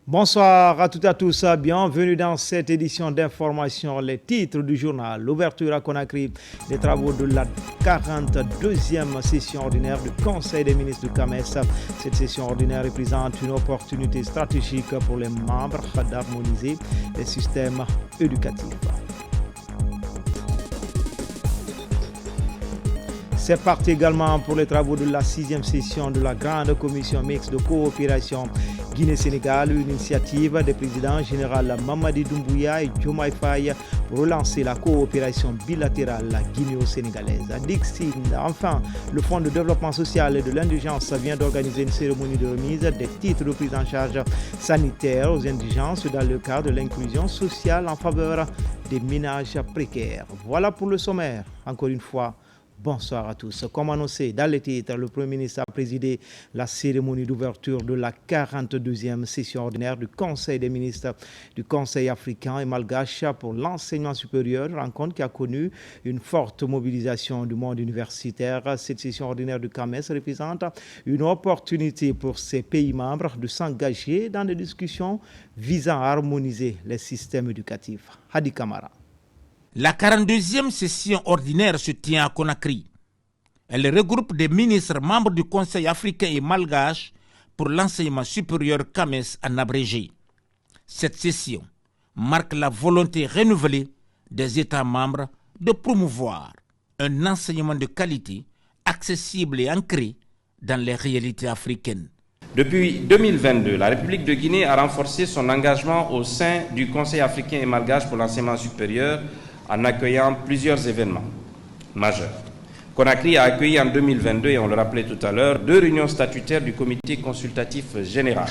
Bonsoir à toutes et à tous, bienvenue dans cette édition d'information. Les titres du journal, l'ouverture à Conakry des travaux de la 42e session ordinaire du Conseil des ministres du CAMES. Cette session ordinaire représente une opportunité stratégique pour les membres d'harmoniser les systèmes éducatifs. C'est parti également pour les travaux de la 6e session de la Grande Commission mixte de coopération Guinée-Sénégal, une initiative des présidents général Mamadi Doumbouya et Diomaye Faye pour relancer la coopération bilatérale guinéo-sénégalaise. Dixie, enfin, le Fonds de développement social et de l'indigence vient d'organiser une cérémonie de remise des titres de prise en charge sanitaire aux indigences dans le cadre de l'inclusion sociale en faveur des ménages précaires. Voilà pour le sommaire. Encore une fois, bonsoir à tous. Comme annoncé dans les titres, le Premier ministre a présidé la cérémonie d'ouverture de la 42e session ordinaire du Conseil des ministres du Conseil africain et malgache pour l'enseignement supérieur, rencontre qui a connu une forte mobilisation du monde universitaire. Cette session ordinaire du CAMES représente une opportunité pour ces pays membres de s'engager dans des discussions visant à harmoniser les systèmes éducatifs. Hadi Kamara. La 42e session ordinaire se tient à Conakry. Elle regroupe des ministres membres du Conseil africain et malgache pour l'enseignement supérieur CAMES en abrégé. Cette session marque la volonté renouvelée des États membres de promouvoir un enseignement de qualité, accessible et ancré dans les réalités africaines. Depuis 2022, la République de Guinée a renforcé son engagement au sein du Conseil africain et malgache pour l'enseignement supérieur en accueillant plusieurs événements majeurs. Conakry a accueilli en 2022, et on le rappelait tout à l'heure, 2 réunions statutaires du Comité consultatif général,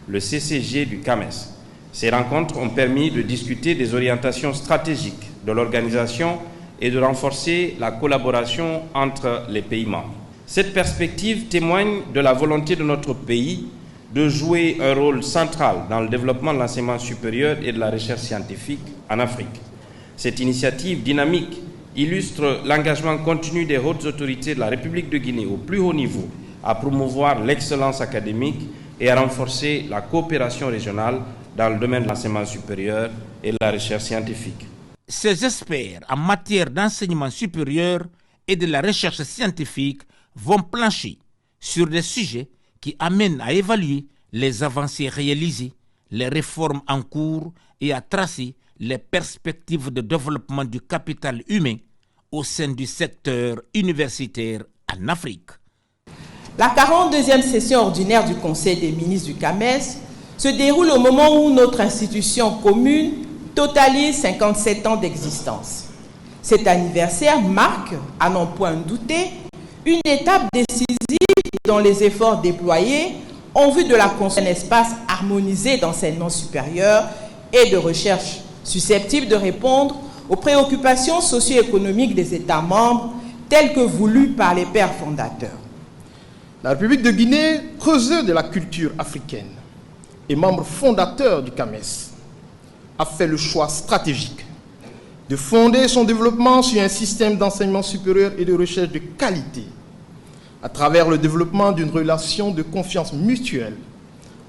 le CCG du CAMES. Ces rencontres ont permis de discuter des orientations stratégiques de l'organisation et de renforcer la collaboration entre les pays membres. Cette perspective témoigne de la volonté de notre pays de jouer un rôle central dans le développement de l'enseignement supérieur et de la recherche scientifique en Afrique. Cette initiative dynamique illustre l'engagement continu des hautes autorités de la République de Guinée au plus haut niveau à promouvoir l'excellence académique et à renforcer la coopération régionale dans le domaine de l'enseignement supérieur et de la recherche scientifique. Ces experts en matière d'enseignement supérieur et de la recherche scientifique vont plancher sur des sujets qui amènent à évaluer les avancées réalisées, les réformes en cours et à tracer les perspectives de développement du capital humain au sein du secteur universitaire en Afrique. La 42e session ordinaire du Conseil des ministres du CAMES se déroule au moment où notre institution commune totalise 57 ans d'existence. Cet anniversaire marque, à n'en point douter, une étape décisive dans les efforts déployés en vue de la construction d'un espace harmonisé d'enseignement supérieur et de recherche susceptible de répondre aux préoccupations socio-économiques des États membres telles que voulues par les pères fondateurs. La République de Guinée, creuseur de la culture africaine et membre fondateur du CAMES, a fait le choix stratégique de fonder son développement sur un système d'enseignement supérieur et de recherche de qualité à travers le développement d'une relation de confiance mutuelle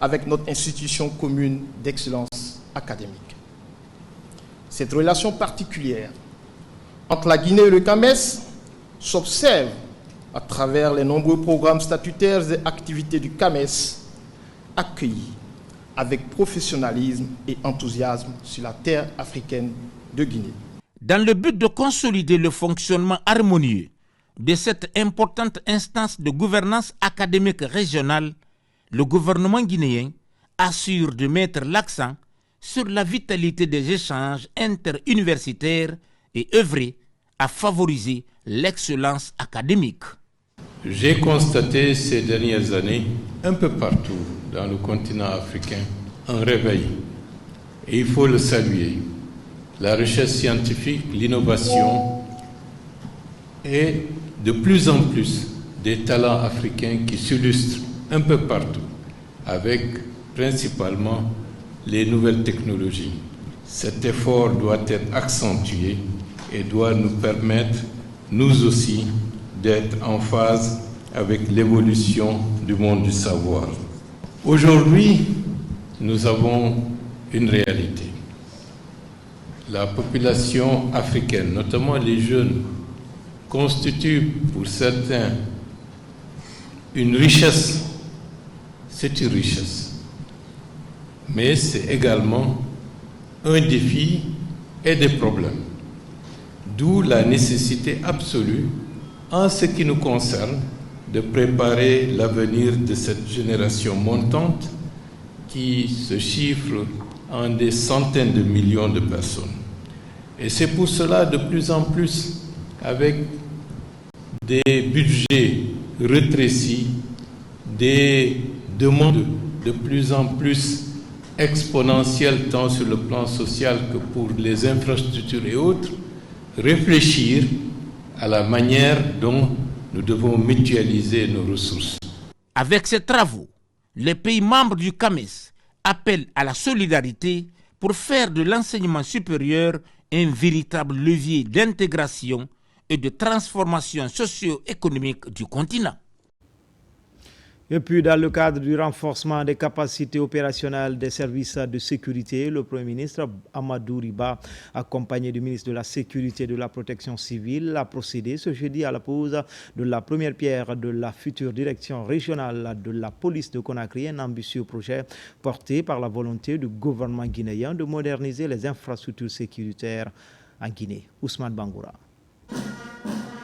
avec notre institution commune d'excellence académique. Cette relation particulière entre la Guinée et le CAMES s'observe à travers les nombreux programmes statutaires et activités du CAMES accueillis avec professionnalisme et enthousiasme sur la terre africaine de Guinée. Dans le but de consolider le fonctionnement harmonieux de cette importante instance de gouvernance académique régionale, le gouvernement guinéen assure de mettre l'accent sur la vitalité des échanges interuniversitaires et œuvrer à favoriser l'excellence académique. J'ai constaté ces dernières années, un peu partout dans le continent africain, un réveil. Et il faut le saluer. La recherche scientifique, l'innovation et de plus en plus des talents africains qui s'illustrent un peu partout, avec principalement les nouvelles technologies. Cet effort doit être accentué et doit nous permettre, nous aussi, d'être en phase avec l'évolution du monde du savoir. Aujourd'hui, nous avons une réalité. La population africaine, notamment les jeunes, constitue pour certains une richesse. C'est une richesse. Mais c'est également un défi et des problèmes. D'où la nécessité absolue, en ce qui nous concerne, de préparer l'avenir de cette génération montante qui se chiffre en des centaines de millions de personnes. Et c'est pour cela, de plus en plus, avec des budgets rétrécis, des demandes de plus en plus exponentielles tant sur le plan social que pour les infrastructures et autres, réfléchir à la manière dont nous devons mutualiser nos ressources. Avec ces travaux, les pays membres du CAMES appellent à la solidarité pour faire de l'enseignement supérieur un véritable levier d'intégration et de transformation socio-économique du continent. Et puis, dans le cadre du renforcement des capacités opérationnelles des services de sécurité, le Premier ministre Amadou Riba, accompagné du ministre de la Sécurité et de la Protection civile, a procédé ce jeudi à la pose de la première pierre de la future direction régionale de la police de Conakry, un ambitieux projet porté par la volonté du gouvernement guinéen de moderniser les infrastructures sécuritaires en Guinée. Ousmane Bangoura.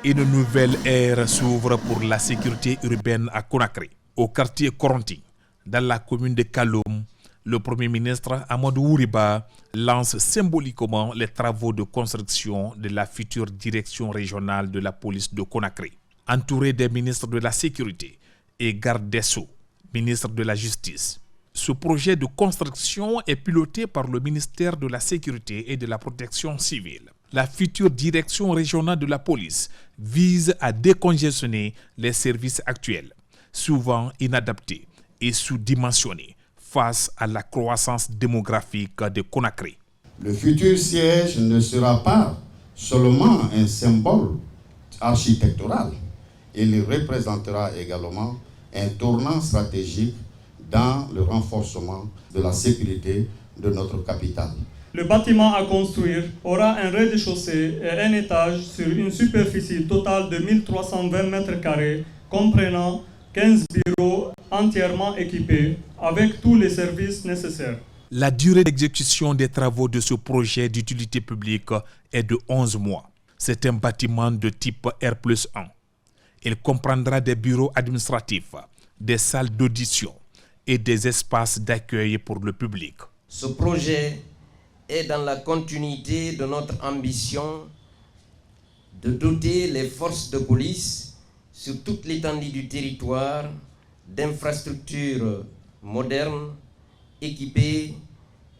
Une nouvelle ère s'ouvre pour la sécurité urbaine à Conakry. Au quartier Koronti, dans la commune de Kaloum, le Premier ministre Amadou Riba lance symboliquement les travaux de construction de la future direction régionale de la police de Conakry. Entouré des ministres de la Sécurité et garde des Sceaux, ministre de la Justice. Ce projet de construction est piloté par le ministère de la Sécurité et de la Protection civile. La future direction régionale de la police vise à décongestionner les services actuels, souvent inadaptés et sous-dimensionnés face à la croissance démographique de Conakry. Le futur siège ne sera pas seulement un symbole architectural, il représentera également un tournant stratégique dans le renforcement de la sécurité de notre capitale. Le bâtiment à construire aura un rez-de-chaussée et un étage sur une superficie totale de 1320 m², comprenant 15 bureaux entièrement équipés avec tous les services nécessaires. La durée d'exécution des travaux de ce projet d'utilité publique est de 11 mois. C'est un bâtiment de type R+1. Il comprendra des bureaux administratifs, des salles d'audition et des espaces d'accueil pour le public. Ce projet est dans la continuité de notre ambition de doter les forces de police sur toute l'étendue du territoire d'infrastructures modernes, équipées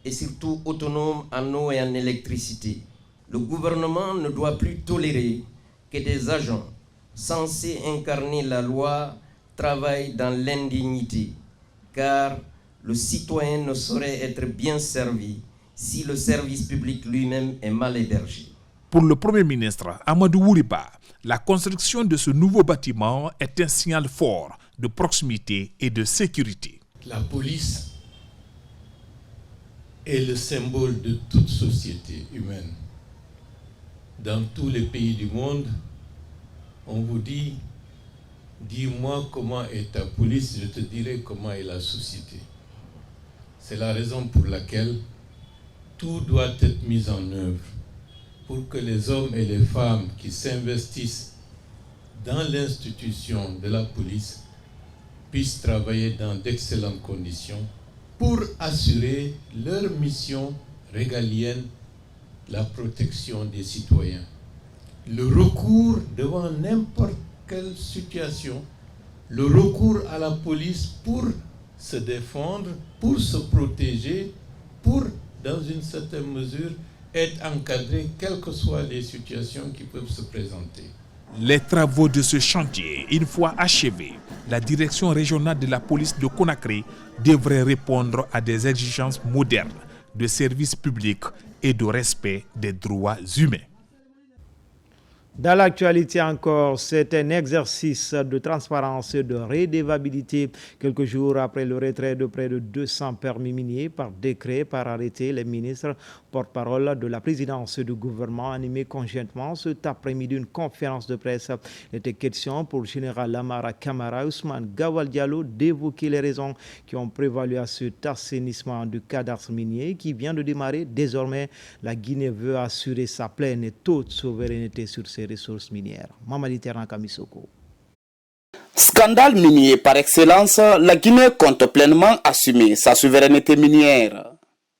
et surtout autonomes en eau et en électricité. Le gouvernement ne doit plus tolérer que des agents censés incarner la loi travaillent dans l'indignité, car le citoyen ne saurait être bien servi si le service public lui-même est mal hébergé. Pour le Premier ministre Amadou Riba, la construction de ce nouveau bâtiment est un signal fort de proximité et de sécurité. La police est le symbole de toute société humaine. Dans tous les pays du monde, on vous dit, dis-moi comment est ta police, je te dirai comment est la société. C'est la raison pour laquelle tout doit être mis en œuvre pour que les hommes et les femmes qui s'investissent dans l'institution de la police puissent travailler dans d'excellentes conditions pour assurer leur mission régalienne, la protection des citoyens. Le recours devant n'importe quelle situation, le recours à la police pour se défendre, pour se protéger, pour, dans une certaine mesure, être encadré, quelles que soient les situations qui peuvent se présenter. Les travaux de ce chantier, une fois achevés, la direction régionale de la police de Conakry devrait répondre à des exigences modernes de services publics et de respect des droits humains. Dans l'actualité encore, c'est un exercice de transparence et de redevabilité. Quelques jours après le retrait de près de 200 permis miniers par décret, par arrêté, les ministres porte-parole de la présidence du gouvernement animé conjointement cet après-midi une conférence de presse. Il était question pour le général Lamara Camara Ousmane Gawal Diallo d'évoquer les raisons qui ont prévalu à cet assainissement du cadastre minier qui vient de démarrer. Désormais, la Guinée veut assurer sa pleine et toute souveraineté sur ses ressources minières. Mamadi Terran Kamisoko. Scandale minier par excellence, la Guinée compte pleinement assumer sa souveraineté minière.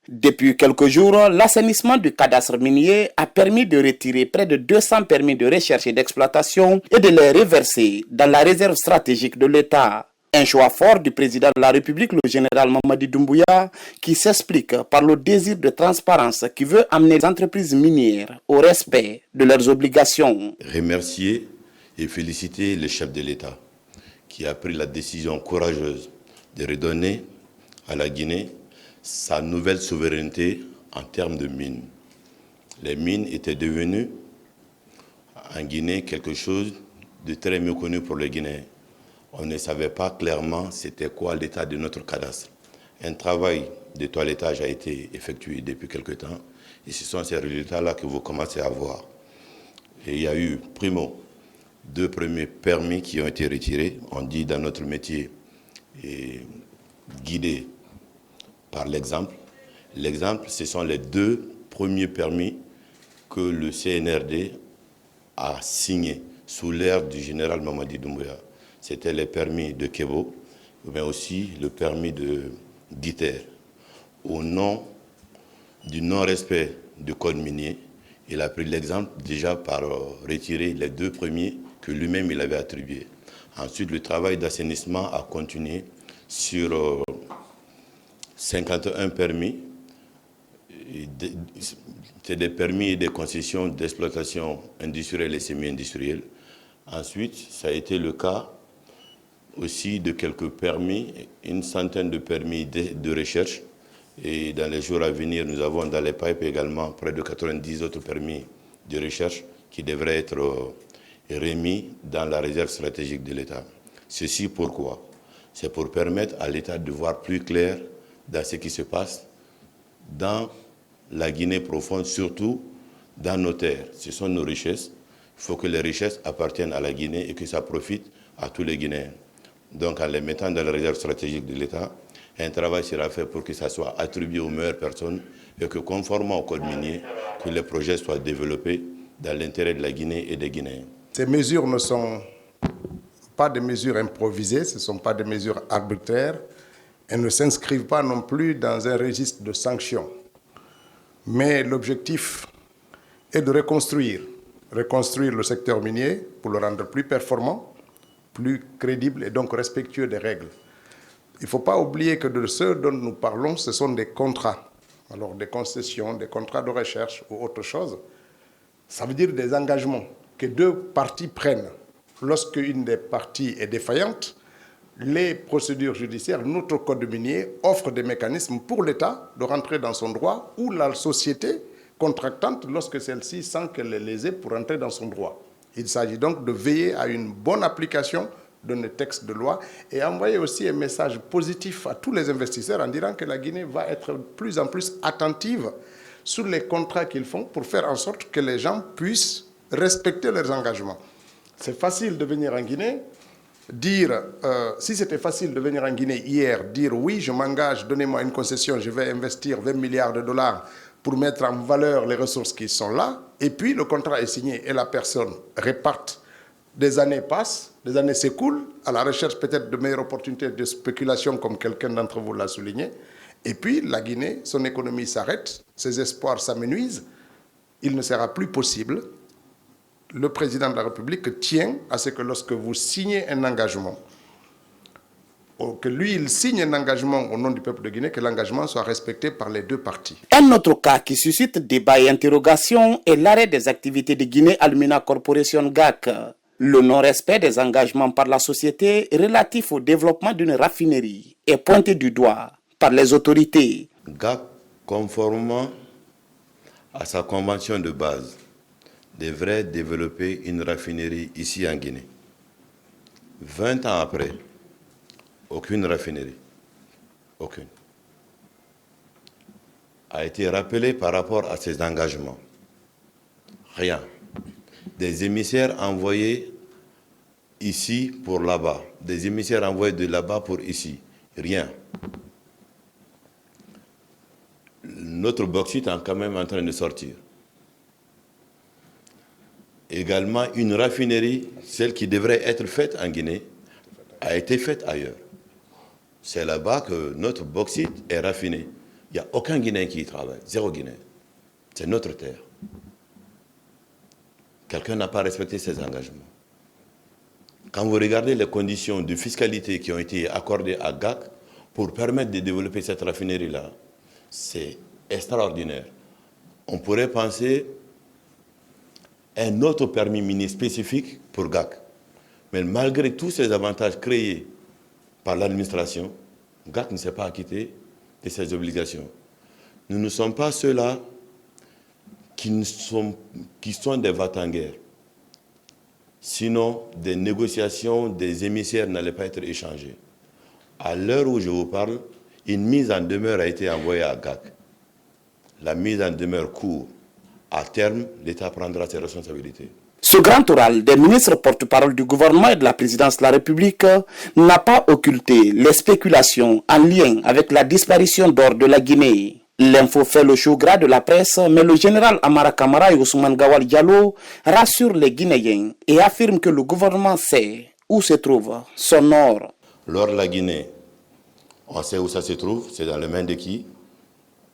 Depuis quelques jours, l'assainissement du cadastre minier a permis de retirer près de 200 permis de recherche et d'exploitation et de les reverser dans la réserve stratégique de l'État. Un choix fort du président de la République, le général Mamadi Doumbouya, qui s'explique par le désir de transparence qui veut amener les entreprises minières au respect de leurs obligations. Remercier et féliciter le chef de l'État qui a pris la décision courageuse de redonner à la Guinée sa nouvelle souveraineté en termes de mines. Les mines étaient devenues en Guinée quelque chose de très méconnu pour les Guinéens. On ne savait pas clairement c'était quoi l'état de notre cadastre. Un travail de toilettage a été effectué depuis quelque temps et ce sont ces résultats-là que vous commencez à voir. Et il y a eu, primo, 2 premiers permis qui ont été retirés. On dit dans notre métier, guidé par l'exemple. L'exemple, ce sont les 2 premiers permis que le CNRD a signés sous l'ère du général Mamadi Doumbouya. C'était les permis de Kebo, mais aussi le permis de Guiter. Au nom du non-respect du code minier, il a pris l'exemple déjà par retirer les 2 premiers que lui-même il avait attribués. Ensuite, le travail d'assainissement a continué sur 51 permis. C'est des permis et des concessions d'exploitation industrielle et semi-industrielle. Ensuite, ça a été le cas aussi de quelques permis, une centaine de permis de recherche. Et dans les jours à venir, nous avons dans les pipes également près de 90 autres permis de recherche qui devraient être remis dans la réserve stratégique de l'État. Ceci pourquoi? C'est pour permettre à l'État de voir plus clair dans ce qui se passe dans la Guinée profonde, surtout dans nos terres. Ce sont nos richesses. Il faut que les richesses appartiennent à la Guinée et que ça profite à tous les Guinéens. Donc en les mettant dans la réserve stratégique de l'État, un travail sera fait pour que ça soit attribué aux meilleures personnes et que conformément au code minier, que les projets soient développés dans l'intérêt de la Guinée et des Guinéens. Ces mesures ne sont pas des mesures improvisées, ce ne sont pas des mesures arbitraires, elles ne s'inscrivent pas non plus dans un registre de sanctions. Mais l'objectif est de reconstruire le secteur minier pour le rendre plus performant, plus crédible et donc respectueux des règles. Il ne faut pas oublier que de ce dont nous parlons, ce sont des contrats. Alors des concessions, des contrats de recherche ou autre chose. Ça veut dire des engagements que 2 parties prennent. Lorsque une des parties est défaillante, les procédures judiciaires, notre code minier offre des mécanismes pour l'État de rentrer dans son droit ou la société contractante lorsque celle-ci sent qu'elle est lésée pour rentrer dans son droit. Il s'agit donc de veiller à une bonne application de nos textes de loi et envoyer aussi un message positif à tous les investisseurs en disant que la Guinée va être de plus en plus attentive sur les contrats qu'ils font pour faire en sorte que les gens puissent respecter leurs engagements. C'est facile de venir en Guinée, dire, si c'était facile de venir en Guinée hier, dire oui, je m'engage, donnez-moi une concession, je vais investir 20 milliards de dollars pour mettre en valeur les ressources qui sont là, et puis le contrat est signé et la personne réparte. Des années passent, des années s'écoulent, à la recherche peut-être de meilleures opportunités de spéculation, comme quelqu'un d'entre vous l'a souligné, et puis la Guinée, son économie s'arrête, ses espoirs s'amenuisent, il ne sera plus possible. Le président de la République tient à ce que lorsque vous signez un engagement, que lui, il signe un engagement au nom du peuple de Guinée, que l'engagement soit respecté par les 2 parties. Un autre cas qui suscite débat et interrogation est l'arrêt des activités de Guinée Alumina Corporation GAC. Le non-respect des engagements par la société relatif au développement d'une raffinerie est pointé du doigt par les autorités. GAC, conformément à sa convention de base, devrait développer une raffinerie ici en Guinée. 20 ans après, aucune raffinerie, aucune, a été rappelée par rapport à ses engagements. Rien. Des émissaires envoyés ici pour là-bas, des émissaires envoyés de là-bas pour ici, rien. Notre bauxite est quand même en train de sortir. Également, une raffinerie, celle qui devrait être faite en Guinée, a été faite ailleurs. C'est là-bas que notre bauxite est raffiné. Il n'y a aucun Guinéen qui y travaille, 0 Guinéen. C'est notre terre. Quelqu'un n'a pas respecté ses engagements. Quand vous regardez les conditions de fiscalité qui ont été accordées à GAC pour permettre de développer cette raffinerie-là, c'est extraordinaire. On pourrait penser un autre permis minier spécifique pour GAC. Mais malgré tous ces avantages créés par l'administration, GAC ne s'est pas acquitté de ses obligations. Nous ne sommes pas ceux-là qui sont des va-t-en-guerre. Sinon, des négociations, des émissaires n'allaient pas être échangés. À l'heure où je vous parle, une mise en demeure a été envoyée à GAC. La mise en demeure court. À terme, l'État prendra ses responsabilités. Ce grand oral des ministres porte-parole du gouvernement et de la présidence de la République n'a pas occulté les spéculations en lien avec la disparition d'or de la Guinée. L'info fait le chaud gras de la presse, mais le général Amara Kamara et Ousmane Gawal Diallo rassurent les Guinéens et affirment que le gouvernement sait où se trouve son or. L'or de la Guinée, on sait où ça se trouve, c'est dans les mains de qui?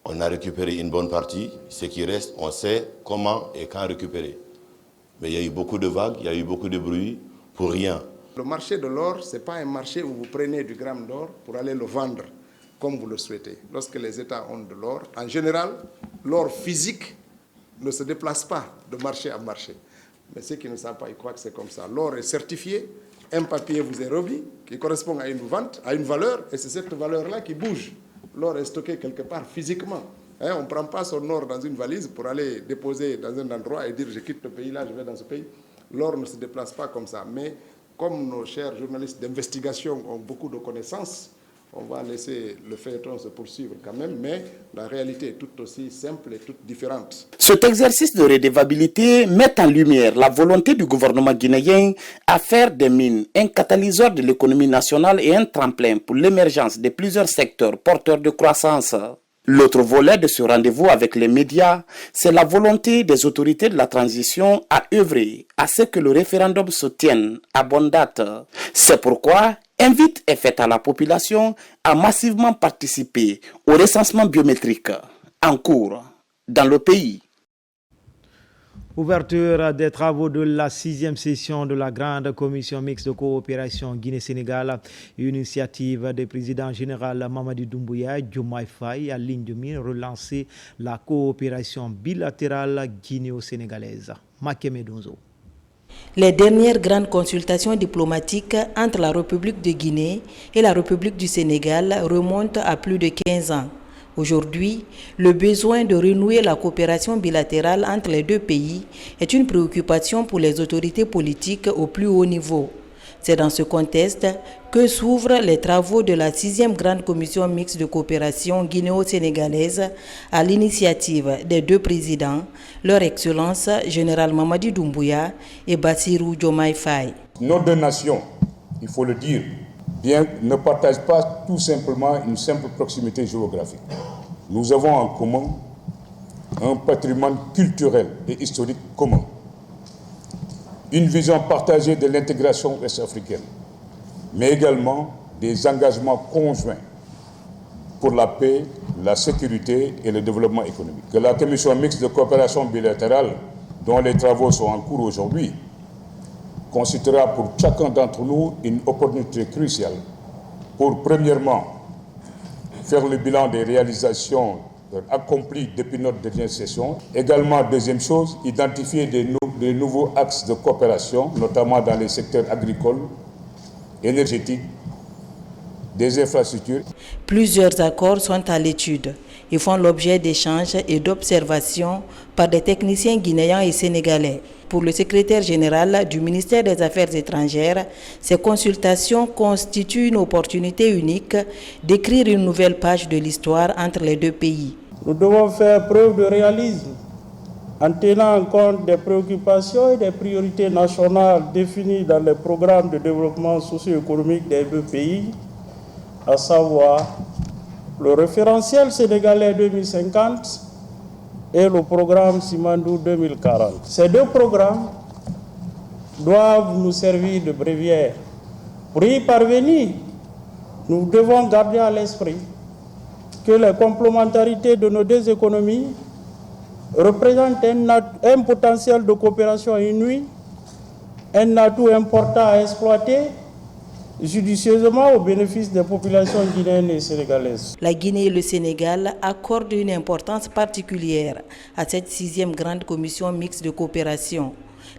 On a récupéré une bonne partie. Ce qui reste, on sait comment et quand récupérer. Mais il y a eu beaucoup de vagues, il y a eu beaucoup de bruit pour rien. Le marché de l'or, ce n'est pas un marché où vous prenez du gramme d'or pour aller le vendre comme vous le souhaitez. Lorsque les États ont de l'or, en général, l'or physique ne se déplace pas de marché à marché. Mais ceux qui ne savent pas, ils croient que c'est comme ça. L'or est certifié, un papier vous est remis qui correspond à une vente, à une valeur, et c'est cette valeur-là qui bouge. L'or est stocké quelque part physiquement. On ne prend pas son or dans une valise pour aller déposer dans un endroit et dire je quitte le pays, là je vais dans ce pays. L'or ne se déplace pas comme ça. Mais comme nos chers journalistes d'investigation ont beaucoup de connaissances, on va laisser le feuilleton se poursuivre quand même, mais la réalité est tout aussi simple et toute différente. Cet exercice de redevabilité met en lumière la volonté du gouvernement guinéen à faire des mines un catalyseur de l'économie nationale et un tremplin pour l'émergence de plusieurs secteurs porteurs de croissance. L'autre volet de ce rendez-vous avec les médias, c'est la volonté des autorités de la transition à œuvrer à ce que le référendum se tienne à bonne date. C'est pourquoi invite est faite à la population à massivement participer au recensement biométrique en cours dans le pays. Ouverture des travaux de la 6e session de la Grande Commission mixte de coopération Guinée-Sénégal, initiative du président général Mamadi Doumbouya, Diomaye Faye, à ligne de mire relancer la coopération bilatérale guinéo-sénégalaise. Makeme Donzo. Les dernières grandes consultations diplomatiques entre la République de Guinée et la République du Sénégal remontent à plus de 15 ans. Aujourd'hui, le besoin de renouer la coopération bilatérale entre les deux pays est une préoccupation pour les autorités politiques au plus haut niveau. C'est dans ce contexte que s'ouvrent les travaux de la 6e Grande Commission mixte de coopération guinéo-sénégalaise à l'initiative des deux présidents, leur Excellence Général Mamadi Doumbouya et Bassirou Diomaye Faye. Nos deux nations, il faut le dire, ne partagent pas tout simplement une simple proximité géographique. Nous avons en commun un patrimoine culturel et historique commun, une vision partagée de l'intégration ouest-africaine, mais également des engagements conjoints pour la paix, la sécurité et le développement économique. Que la commission mixte de coopération bilatérale, dont les travaux sont en cours aujourd'hui, constituera pour chacun d'entre nous une opportunité cruciale pour, premièrement, faire le bilan des réalisations accomplies depuis notre dernière session. Également, deuxième chose, identifier des nouveaux axes de coopération, notamment dans les secteurs agricoles, énergétiques, des infrastructures. Plusieurs accords sont à l'étude. et font l'objet d'échanges et d'observations par des techniciens guinéens et sénégalais. Pour le secrétaire général du ministère des Affaires étrangères, ces consultations constituent une opportunité unique d'écrire une nouvelle page de l'histoire entre les deux pays. Nous devons faire preuve de réalisme en tenant en compte des préoccupations et des priorités nationales définies dans les programmes de développement socio-économique des deux pays, à savoir le référentiel sénégalais 2050 et le programme Simandou 2040. Ces deux programmes doivent nous servir de bréviaire. Pour y parvenir, nous devons garder à l'esprit que les complémentarités de nos deux économies représentent un potentiel de coopération inouï, un atout important à exploiter judicieusement au bénéfice des populations guinéennes et sénégalaises. La Guinée et le Sénégal accordent une importance particulière à cette 6e grande commission mixte de coopération.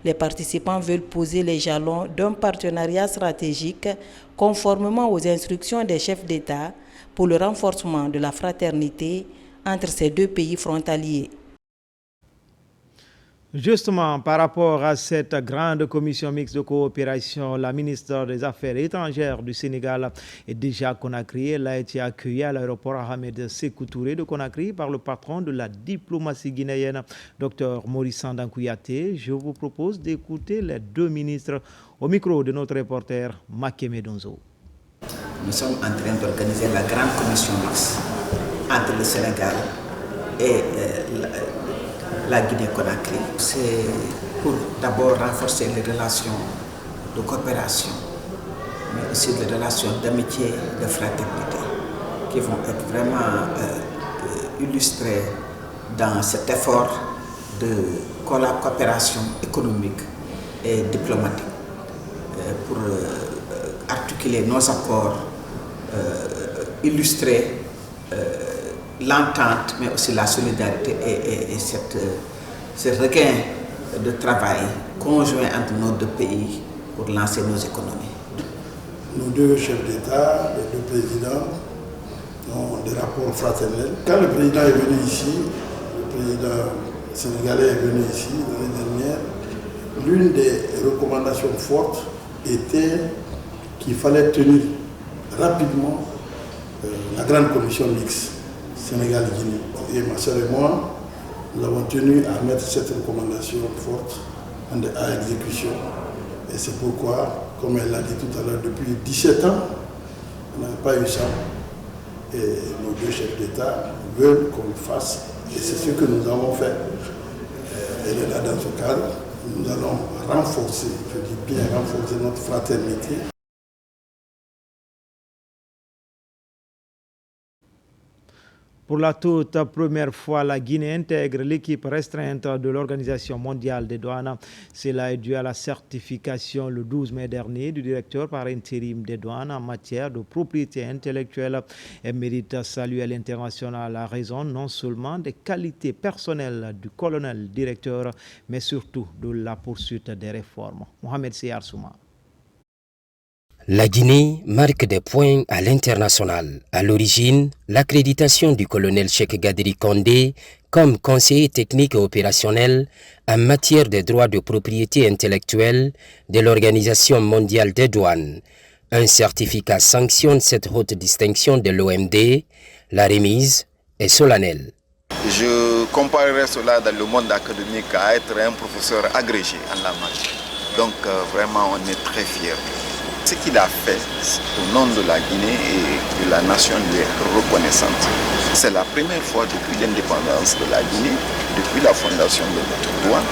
Les participants veulent poser les jalons d'un partenariat stratégique conformément aux instructions des chefs d'État pour le renforcement de la fraternité entre ces deux pays frontaliers. Justement, par rapport à cette grande commission mixte de coopération, la ministre des Affaires étrangères du Sénégal est déjà à Conakry. Elle a été accueillie à l'aéroport Ahmed Sékou Touré de Conakry par le patron de la diplomatie guinéenne, Dr Maurice Sandan Kouyaté. Je vous propose d'écouter les deux ministres au micro de notre reporter Makeme Donzo. Nous sommes en train d'organiser la grande commission mixte entre le Sénégal et la Guinée-Conakry. C'est pour d'abord renforcer les relations de coopération, mais aussi les relations d'amitié et de fraternité qui vont être vraiment illustrées dans cet effort de coopération économique et diplomatique pour articuler nos accords, illustrer l'entente, mais aussi la solidarité et ce regain de travail conjoint entre nos deux pays pour lancer nos économies. Nos deux chefs d'État, les deux présidents, ont des rapports fraternels. Quand le président est venu ici, le président sénégalais est venu ici l'année dernière, l'une des recommandations fortes était qu'il fallait tenir rapidement la grande commission mixte Sénégal-Guinée. Et ma soeur et moi, nous avons tenu à mettre cette recommandation forte à exécution. Et c'est pourquoi, comme elle l'a dit tout à l'heure, depuis 17 ans, on n'avait pas eu ça. Et nos deux chefs d'État veulent qu'on le fasse. Et c'est ce que nous avons fait. Elle est là dans ce cadre. Nous allons renforcer, je dis bien renforcer notre fraternité. Pour la toute première fois, la Guinée intègre l'équipe restreinte de l'Organisation mondiale des douanes. Cela est dû à la certification le 12 mai dernier du directeur par intérim des douanes en matière de propriété intellectuelle. Elle mérite saluer à l'international à raison non seulement des qualités personnelles du colonel directeur, mais surtout de la poursuite des réformes. Mohamed Seyar Souma. La Guinée marque des points à l'international. À l'origine, l'accréditation du colonel Cheikh Gadri Kondé comme conseiller technique et opérationnel en matière des droits de propriété intellectuelle de l'Organisation mondiale des douanes. Un certificat sanctionne cette haute distinction de l'OMD. La remise est solennelle. Je comparerais cela dans le monde académique à être un professeur agrégé en la matière. Donc vraiment, on est très fiers. Ce qu'il a fait au nom de la Guinée et de la nation lui est reconnaissante. C'est la première fois depuis l'indépendance de la Guinée, depuis la fondation de notre douane,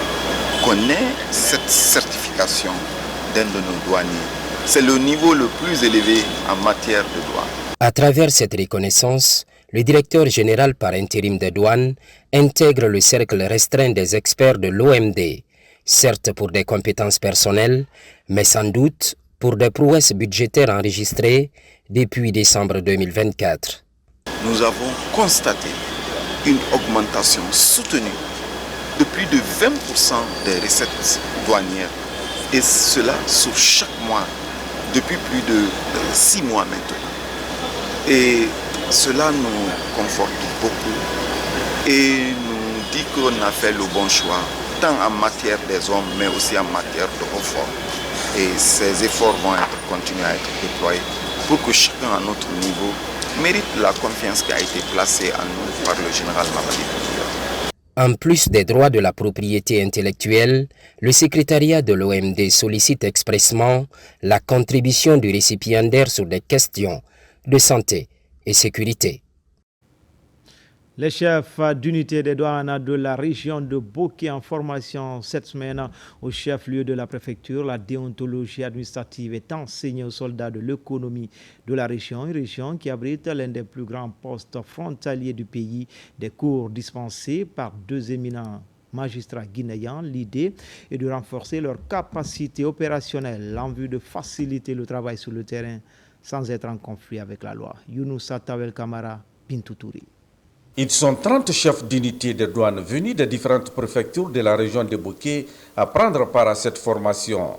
qu'on ait cette certification d'un de nos douaniers. C'est le niveau le plus élevé en matière de douane. À travers cette reconnaissance, le directeur général par intérim des douanes intègre le cercle restreint des experts de l'OMD, certes pour des compétences personnelles, mais sans doute pour des prouesses budgétaires enregistrées depuis décembre 2024. Nous avons constaté une augmentation soutenue de plus de 20% des recettes douanières, et cela sur chaque mois depuis plus de 6 mois maintenant. Et Cela nous conforte beaucoup et nous dit qu'on a fait le bon choix, tant en matière des hommes, mais aussi en matière de réforme. Et ces efforts vont continuer à être déployés pour que chacun à notre niveau mérite la confiance qui a été placée en nous par le général Mamadi Doumbouya. En plus des droits de la propriété intellectuelle, le secrétariat de l'OMD sollicite expressément la contribution du récipiendaire sur des questions de santé et sécurité. Les chefs d'unité des douanes de la région de Boké en formation cette semaine au chef-lieu de la préfecture. La déontologie administrative est enseignée aux soldats de l'économie de la région, une région qui abrite l'un des plus grands postes frontaliers du pays. Des cours dispensés par 2 éminents magistrats guinéens. L'idée est de renforcer leur capacité opérationnelle en vue de faciliter le travail sur le terrain sans être en conflit avec la loi. Younoussa Tawel Kamara, Pintoutouri. Ils sont 30 chefs d'unité de douane venus de différentes préfectures de la région de Boké à prendre part à cette formation.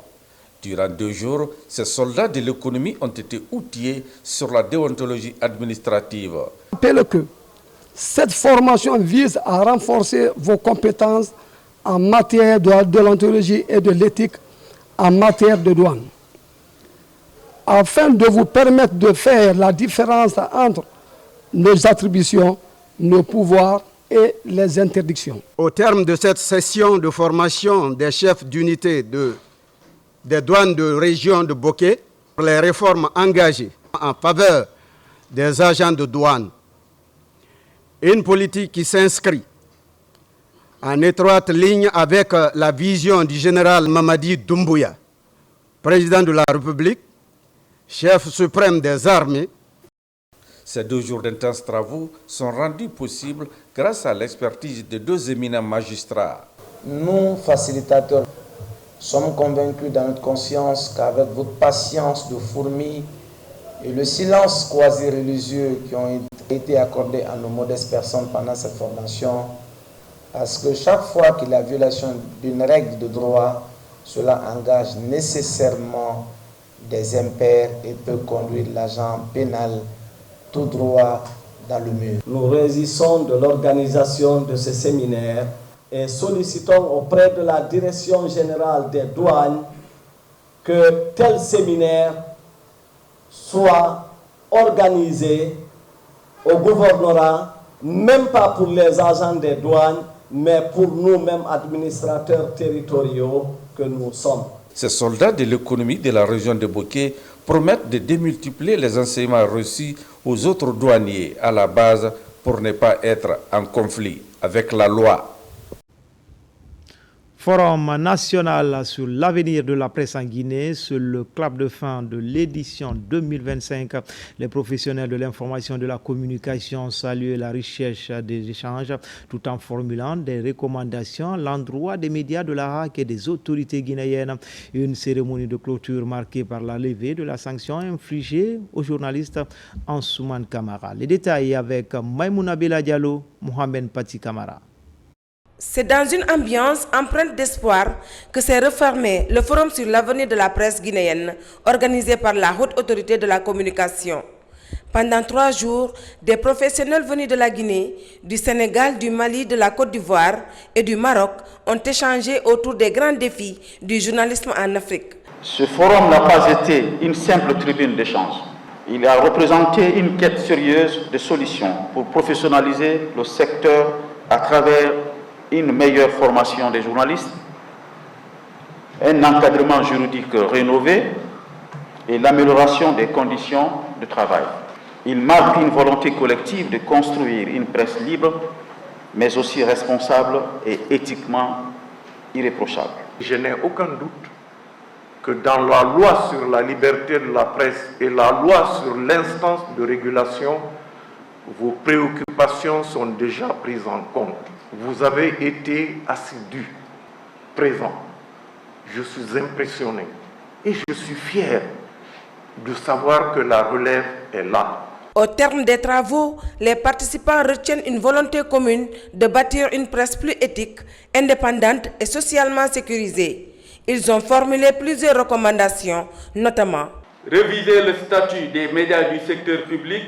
Durant 2 jours, ces soldats de l'économie ont été outillés sur la déontologie administrative. Rappelez que cette formation vise à renforcer vos compétences en matière de déontologie et de l'éthique en matière de douane, afin de vous permettre de faire la différence entre nos attributions, nos pouvoirs et les interdictions. Au terme de cette session de formation des chefs d'unité des douanes de région de Boké, les réformes engagées en faveur des agents de douane, une politique qui s'inscrit en étroite ligne avec la vision du général Mamadi Doumbouya, président de la République, chef suprême des armées. Ces 2 jours d'intenses travaux sont rendus possibles grâce à l'expertise de 2 éminents magistrats. Nous, facilitateurs, sommes convaincus dans notre conscience qu'avec votre patience de fourmi et le silence quasi-religieux qui ont été accordés à nos modestes personnes pendant cette formation, à ce que chaque fois qu'il y a violation d'une règle de droit, cela engage nécessairement des impairs et peut conduire l'agent pénal tout droit dans le mur. Nous résistons de l'organisation de ce séminaire et sollicitons auprès de la Direction générale des douanes que tel séminaire soit organisé au gouvernorat, même pas pour les agents des douanes, mais pour nous-mêmes administrateurs territoriaux que nous sommes. Ces soldats de l'économie de la région de Boké promettent de démultiplier les enseignements reçus aux autres douaniers à la base pour ne pas être en conflit avec la loi. Forum national sur l'avenir de la presse en Guinée, c'est le clap de fin de l'édition 2025. Les professionnels de l'information et de la communication saluent la richesse des échanges tout en formulant des recommandations à l'endroit des médias de la RAC et des autorités guinéennes. Une cérémonie de clôture marquée par la levée de la sanction infligée aux journalistes Ansouman Kamara. Les détails avec Maïmouna Bela Diallo, Mohamed Pati Kamara. C'est dans une ambiance empreinte d'espoir que s'est refermé le forum sur l'avenir de la presse guinéenne, organisé par la Haute Autorité de la Communication. Pendant 3 jours, des professionnels venus de la Guinée, du Sénégal, du Mali, de la Côte d'Ivoire et du Maroc ont échangé autour des grands défis du journalisme en Afrique. Ce forum n'a pas été une simple tribune d'échange. Il a représenté une quête sérieuse de solutions pour professionnaliser le secteur à travers une meilleure formation des journalistes, un encadrement juridique rénové et l'amélioration des conditions de travail. Il marque une volonté collective de construire une presse libre, mais aussi responsable et éthiquement irréprochable. Je n'ai aucun doute que dans la loi sur la liberté de la presse et la loi sur l'instance de régulation, vos préoccupations sont déjà prises en compte. Vous avez été assidus, présents. Je suis impressionné et je suis fier de savoir que la relève est là. Au terme des travaux, les participants retiennent une volonté commune de bâtir une presse plus éthique, indépendante et socialement sécurisée. Ils ont formulé plusieurs recommandations, notamment réviser le statut des médias du secteur public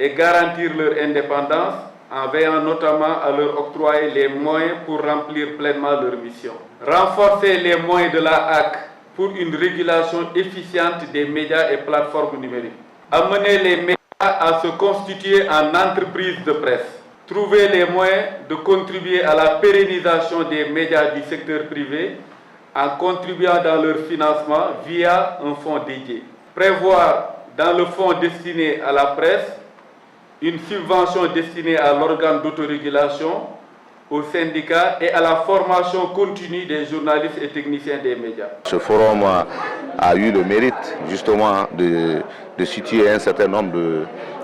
et garantir leur indépendance en veillant notamment à leur octroyer les moyens pour remplir pleinement leur mission. Renforcer les moyens de la HAC pour une régulation efficiente des médias et plateformes numériques. Amener les médias à se constituer en entreprises de presse. Trouver les moyens de contribuer à la pérennisation des médias du secteur privé en contribuant dans leur financement via un fonds dédié. Prévoir dans le fonds destiné à la presse une subvention destinée à l'organe d'autorégulation, aux syndicats et à la formation continue des journalistes et techniciens des médias. Ce forum a eu le mérite justement de situer un certain nombre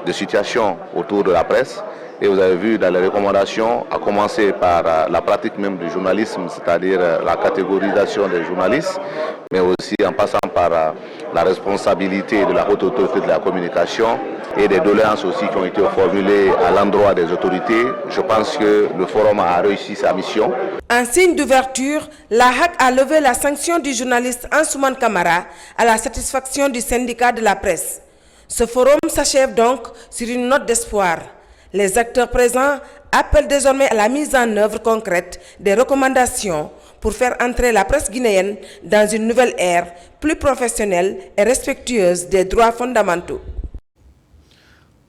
de situations autour de la presse. Et vous avez vu dans les recommandations, à commencer par la pratique même du journalisme, c'est-à-dire la catégorisation des journalistes, mais aussi en passant par la responsabilité de la haute autorité de la communication et des doléances aussi qui ont été formulées à l'endroit des autorités. Je pense que le forum a réussi sa mission. En signe d'ouverture, la HAC a levé la sanction du journaliste Ansoumane Kamara à la satisfaction du syndicat de la presse. Ce forum s'achève donc sur une note d'espoir. Les acteurs présents appellent désormais à la mise en œuvre concrète des recommandations pour faire entrer la presse guinéenne dans une nouvelle ère plus professionnelle et respectueuse des droits fondamentaux.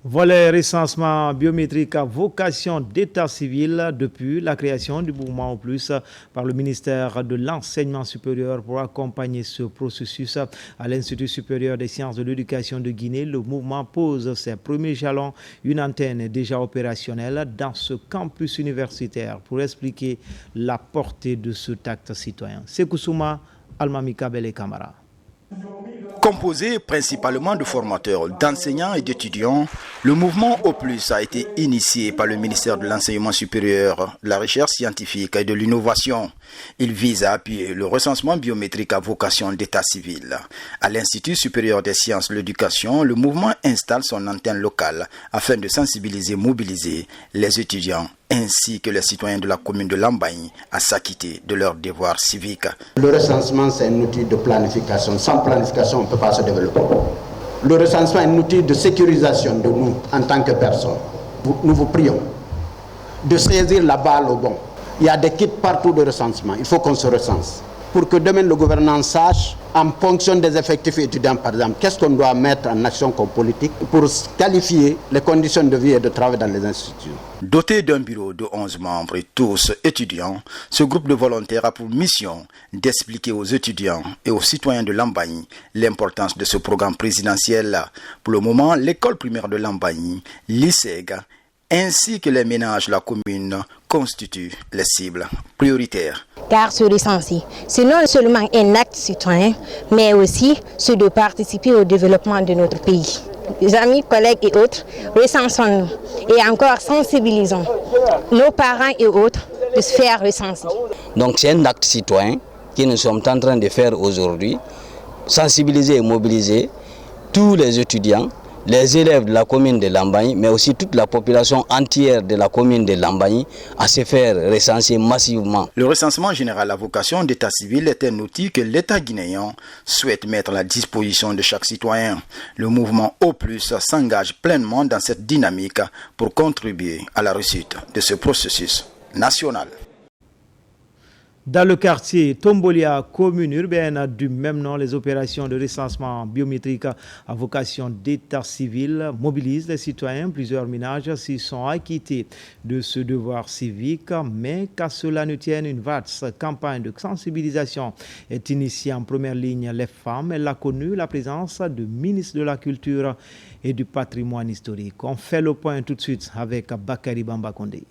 Volet recensement biométrique à vocation d'état civil depuis la création du mouvement au plus par le ministère de l'Enseignement supérieur pour accompagner ce processus à l'Institut supérieur des sciences de l'éducation de Guinée. Le mouvement pose ses premiers jalons. Une antenne est déjà opérationnelle dans ce campus universitaire pour expliquer la portée de ce acte citoyen. Sekousouma, Almamika Bele Kamara. Composé principalement de formateurs, d'enseignants et d'étudiants, le mouvement Au Plus a été initié par le ministère de l'Enseignement supérieur, de la Recherche scientifique et de l'Innovation. Il vise à appuyer le recensement biométrique à vocation d'état civil. À l'Institut supérieur des sciences de l'éducation, le mouvement installe son antenne locale afin de sensibiliser et mobiliser les étudiants ainsi que les citoyens de la commune de Lambagne à s'acquitter de leurs devoirs civiques. Le recensement, c'est un outil de planification. Sans planification, on ne peut pas se développer. Le recensement est un outil de sécurisation de nous en tant que personnes. Nous vous prions de saisir la balle au bon. Il y a des kits partout de recensement. Il faut qu'on se recense. Pour que demain le gouvernement sache, en fonction des effectifs étudiants par exemple, qu'est-ce qu'on doit mettre en action comme politique pour qualifier les conditions de vie et de travail dans les institutions. Doté d'un bureau de 11 membres et tous étudiants, ce groupe de volontaires a pour mission d'expliquer aux étudiants et aux citoyens de Lambagne l'importance de ce programme présidentiel. Pour le moment, l'école primaire de Lambagne, l'ISEG, ainsi que les ménages de la commune constituent les cibles prioritaires. Car se recenser, c'est non seulement un acte citoyen, mais aussi ce de participer au développement de notre pays. Les amis, collègues et autres, recensons-nous et encore sensibilisons nos parents et autres de se faire recenser. Donc c'est un acte citoyen que nous sommes en train de faire aujourd'hui, sensibiliser et mobiliser tous les étudiants, les élèves de la commune de Lambagne, mais aussi toute la population entière de la commune de Lambagne à se faire recenser massivement. Le recensement général à vocation d'état civil est un outil que l'État guinéen souhaite mettre à la disposition de chaque citoyen. Le mouvement Au Plus s'engage pleinement dans cette dynamique pour contribuer à la réussite de ce processus national. Dans le quartier Tombolia, commune urbaine du même nom, les opérations de recensement biométrique à vocation d'état civil mobilisent les citoyens. Plusieurs ménages s'y sont acquittés de ce devoir civique, mais qu'à cela ne tienne, une vaste campagne de sensibilisation est initiée. En première ligne les femmes. Elle a connu la présence du ministre de la Culture et du Patrimoine historique. On fait le point tout de suite avec Bakary Bamba Kondé.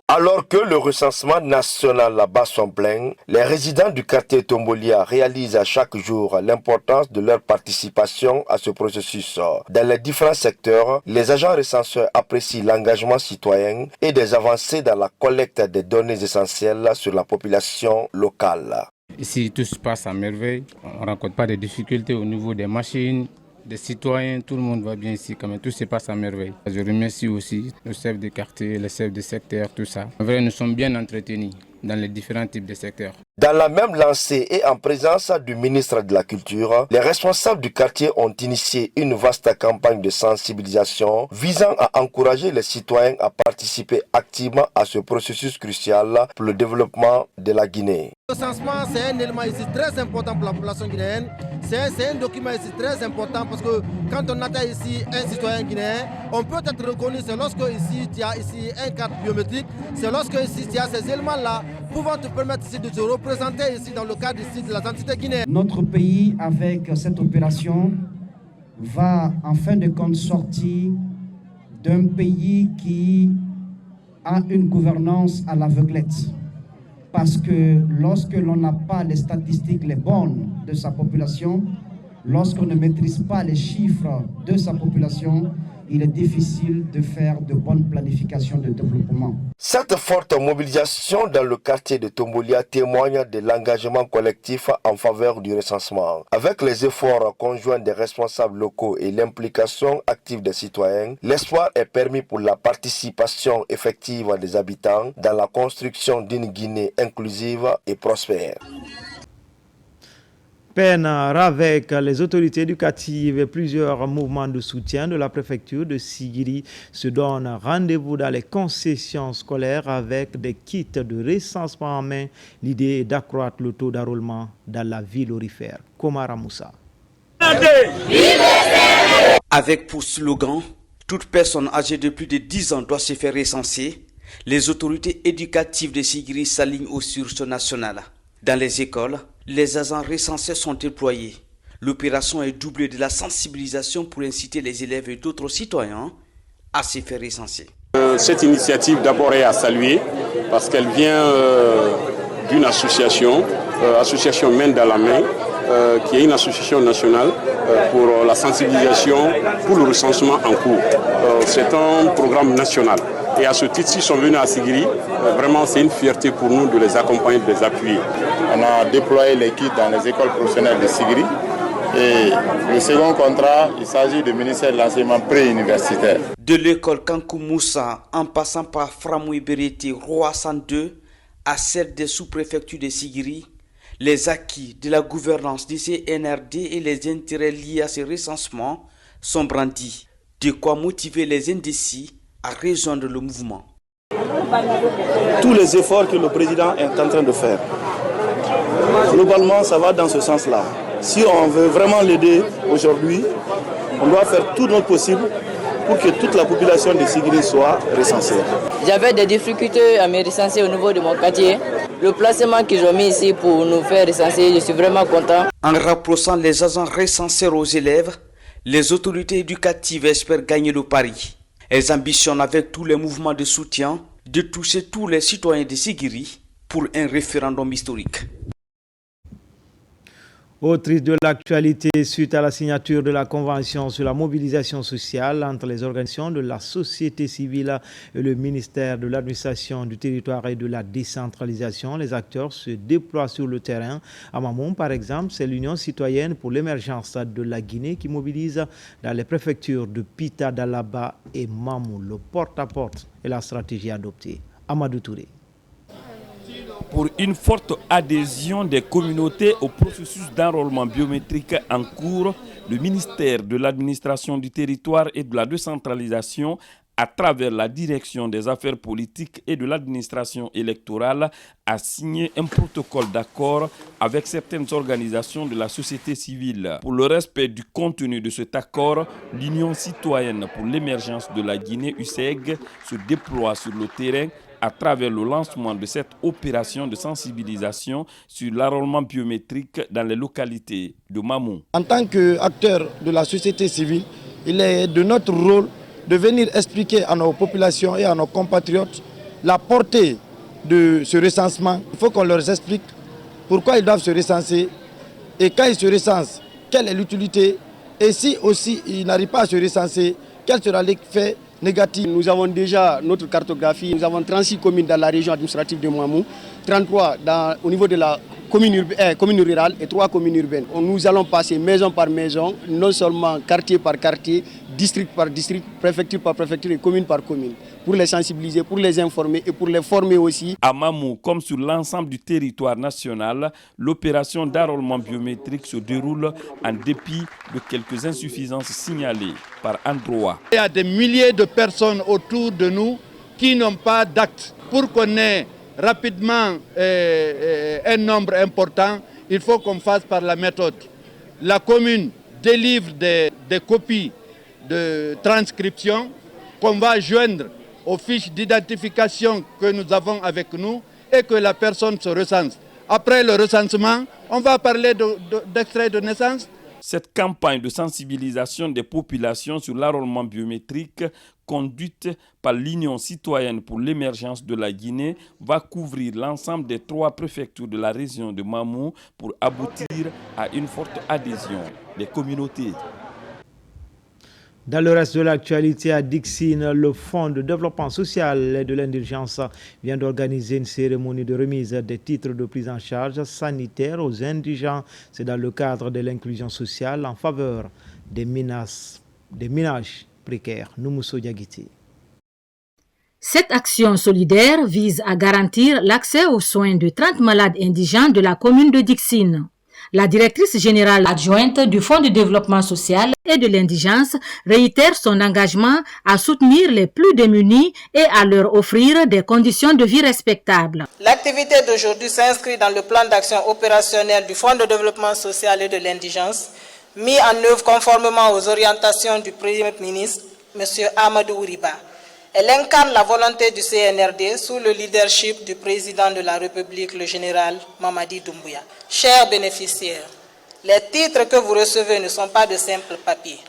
Alors que le recensement national là-bas sont plein, les résidents du quartier Tombolia réalisent à chaque jour l'importance de leur participation à ce processus. Dans les différents secteurs, les agents recenseurs apprécient l'engagement citoyen et des avancées dans la collecte des données essentielles sur la population locale. Ici, tout se passe à merveille. On ne rencontre pas de difficultés au niveau des machines, des citoyens, tout le monde va bien ici, quand même, tout se passe à merveille. Je remercie aussi le chef de quartier, le chef de secteur, tout ça. En vrai, nous sommes bien entretenus. dans les différents types de secteurs. Dans la même lancée et en présence du ministre de la Culture, les responsables du quartier ont initié une vaste campagne de sensibilisation visant à encourager les citoyens à participer activement à ce processus crucial pour le développement de la Guinée. Le recensement, c'est un élément ici très important pour la population guinéenne. C'est un document ici très important parce que quand on atteint ici un citoyen guinéen, on peut être reconnu. C'est lorsque ici tu as ici un carte biométrique, c'est lorsque ici tu as ces éléments-là pouvant te permettre ici de te représenter ici dans le cadre ici de la identité guinéenne. Notre pays, avec cette opération, va en fin de compte sortir d'un pays qui a une gouvernance à l'aveuglette. Parce que lorsque l'on n'a pas les statistiques les bonnes de sa population, lorsqu'on ne maîtrise pas les chiffres de sa population, il est difficile de faire de bonnes planifications de développement. Cette forte mobilisation dans le quartier de Tombolia témoigne de l'engagement collectif en faveur du recensement. Avec les efforts conjoints des responsables locaux et l'implication active des citoyens, l'espoir est permis pour la participation effective des habitants dans la construction d'une Guinée inclusive et prospère. Peine avec les autorités éducatives et plusieurs mouvements de soutien de la préfecture de Sigiri se donnent rendez-vous dans les concessions scolaires avec des kits de recensement en main. L'idée est d'accroître le taux d'enrôlement dans la ville aurifère. Komara Moussa. Avec pour slogan, toute personne âgée de plus de 10 ans doit se faire recenser, les autorités éducatives de Sigiri s'alignent aux sources nationales. Dans les écoles, les agents recensés sont déployés. L'opération est doublée de la sensibilisation pour inciter les élèves et d'autres citoyens à se faire recenser. Cette initiative d'abord est à saluer parce qu'elle vient d'une association, association Main dans la Main, qui est une association nationale pour la sensibilisation pour le recensement en cours. C'est un programme national. Et à ce titre, s'ils sont venus à Sigiri, vraiment c'est une fierté pour nous de les accompagner, de les appuyer. On a déployé les kits dans les écoles professionnelles de Sigiri. Et le second contrat, il s'agit du ministère de l'enseignement pré-universitaire. De l'école Kankou Moussa, en passant par Framouy Bereti, Roassan 2, à celle des sous-préfectures de Sigiri, les acquis de la gouvernance du CNRD et les intérêts liés à ce recensement sont brandis. De quoi motiver les indécis à rejoindre le mouvement. Tous les efforts que le président est en train de faire, globalement, ça va dans ce sens-là. Si on veut vraiment l'aider aujourd'hui, on doit faire tout notre possible pour que toute la population de Sigiri soit recensée. J'avais des difficultés à me recenser au niveau de mon quartier. Le placement qu'ils ont mis ici pour nous faire recenser, je suis vraiment content. En rapprochant les agents recenseurs aux élèves, les autorités éducatives espèrent gagner le pari. Elles ambitionnent avec tous les mouvements de soutien de toucher tous les citoyens de Sigiri pour un référendum historique. Autrice de l'actualité suite à la signature de la Convention sur la mobilisation sociale entre les organisations de la société civile et le ministère de l'administration du territoire et de la décentralisation, les acteurs se déploient sur le terrain. À Mamon, par exemple, c'est l'Union citoyenne pour l'émergence de la Guinée qui mobilise dans les préfectures de Pita, Dalaba et Mamou. Le porte-à-porte est la stratégie adoptée. Amadou Touré. Pour une forte adhésion des communautés au processus d'enrôlement biométrique en cours, le ministère de l'administration du territoire et de la décentralisation, à travers la direction des affaires politiques et de l'administration électorale, a signé un protocole d'accord avec certaines organisations de la société civile. Pour le respect du contenu de cet accord, l'Union citoyenne pour l'émergence de la Guinée, UCEG, se déploie sur le terrain à travers le lancement de cette opération de sensibilisation sur l'enrôlement biométrique dans les localités de Mamou. En tant qu'acteur de la société civile, il est de notre rôle de venir expliquer à nos populations et à nos compatriotes la portée de ce recensement. Il faut qu'on leur explique pourquoi ils doivent se recenser et quand ils se recensent, quelle est l'utilité et si aussi ils n'arrivent pas à se recenser, quel sera l'effet négatif. Nous avons déjà notre cartographie, nous avons 36 communes dans la région administrative de Mamou, 33 au niveau de la commune rurale et 3 communes urbaines. Nous allons passer maison par maison, non seulement quartier par quartier, district par district, préfecture par préfecture et commune par commune, pour les sensibiliser, pour les informer et pour les former aussi. À Mamou, comme sur l'ensemble du territoire national, l'opération d'enrôlement biométrique se déroule en dépit de quelques insuffisances signalées par endroits. Il y a des milliers de personnes autour de nous qui n'ont pas d'acte. Pour qu'on ait rapidement un nombre important, il faut qu'on fasse par la méthode. La commune délivre des copies de transcription qu'on va joindre aux fiches d'identification que nous avons avec nous et que la personne se recense. Après le recensement, on va parler d'extrait de naissance. Cette campagne de sensibilisation des populations sur l'enrôlement biométrique, conduite par l'Union citoyenne pour l'émergence de la Guinée, va couvrir l'ensemble des 3 préfectures de la région de Mamou pour aboutir à une forte adhésion des communautés. Dans le reste de l'actualité, à Dixine, le Fonds de développement social et de l'indigence vient d'organiser une cérémonie de remise des titres de prise en charge sanitaire aux indigents. C'est dans le cadre de l'inclusion sociale en faveur des ménages précaires. Noumousso Diagiti. Cette action solidaire vise à garantir l'accès aux soins de 30 malades indigents de la commune de Dixine. La directrice générale adjointe du Fonds de développement social et de l'indigence réitère son engagement à soutenir les plus démunis et à leur offrir des conditions de vie respectables. L'activité d'aujourd'hui s'inscrit dans le plan d'action opérationnel du Fonds de développement social et de l'indigence, mis en œuvre conformément aux orientations du Premier ministre, M. Amadou Ouriba. Elle incarne la volonté du CNRD sous le leadership du président de la République, le général Mamadi Doumbouya. Chers bénéficiaires, les titres que vous recevez ne sont pas de simples papiers.